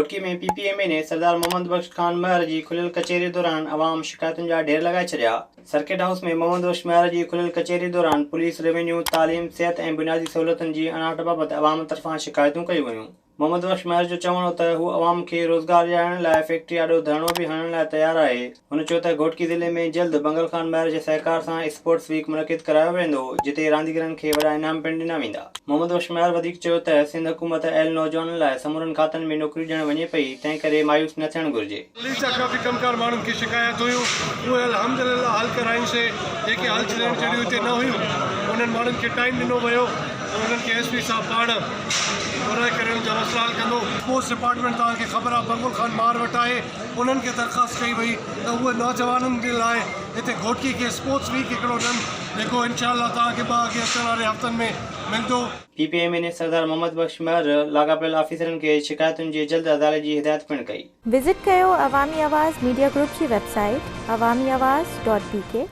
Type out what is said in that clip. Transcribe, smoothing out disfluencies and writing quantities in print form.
घोटकी में PPMA ने सरदार मोहम्मद बख्श खान महर जी खुलियल कचेरी दौरान आवाम शिकायतुनि जा ढेर लगाए छॾिया। सर्किट हाउस में मोहम्मद बख्श महर जी खुलियल कचेरी दौरान पुलिस, रेवेन्यू, तालीम, सिहत ऐं बुनियादी सहूलियतुनि जी अनाहट बाबति अवाम तरफ़ां शिकायतूं कयूं वयूं। मोहम्मद बख्श महर जो चवणु हो त हू अवाम खे रोज़गार ॾियारण लाइ फैक्ट्री आॾो धरणो बि हणण लाइ तयारु आहे। हुन चयो त घोटकी ज़िले में जल्द बंगल खान महर जे सहकार सां स्पोर्ट्स वीक मुनक़िद करायो वेंदो, जिते रांदीगरनि खे वॾा इनाम पिणु ॾिना वेंदा। मोहम्मद बख्श महर वधीक चयो त सिंध हुकूमत अहिल नौजवाननि लाइ समूरनि खातनि में नौकरी ॾियण वञे पई, तंहिं करे मायूस न थियणु घुरिजे। पुलिस जा काफ़ी कमकार माण्हुनि खे शिकायत हुयूं, उहे अल्हम्दुलिल्लाह हल करायूंसीं। जेके हल थियण जहिड़ियूं हिते न हुयूं उन्हनि माण्हुनि खे टाइम ॾिनो वियो, उन्हनि खे SP साहब पाण घुराए करे उनजा मसइला हल कंदो। स्पोर्ट्स डिपार्टमेंट तव्हांखे ख़बर आहे बंगुल खान महर वटि आहे, उन्हनि खे दरख़्वास्त कई वई त उहे नौजवाननि जे लाइ हिते घोटकी खे स्पोर्ट्स वीक हिकिड़ो ॾियनि, जेको इंशाअल्लाह तव्हांखे अॻे अचण वारे हफ़्तनि में मिलंदो। PPMA ने सरदार मोहम्मद बख्श महर लाॻापियल ऑफिसरनि खे शिकायतुनि जे जल्द अदालत जी हिदायत पिणु कई। विज़िट कयो अवामी आवाज़ मीडिया ग्रुप जी वेबसाइट awamiawaz.pk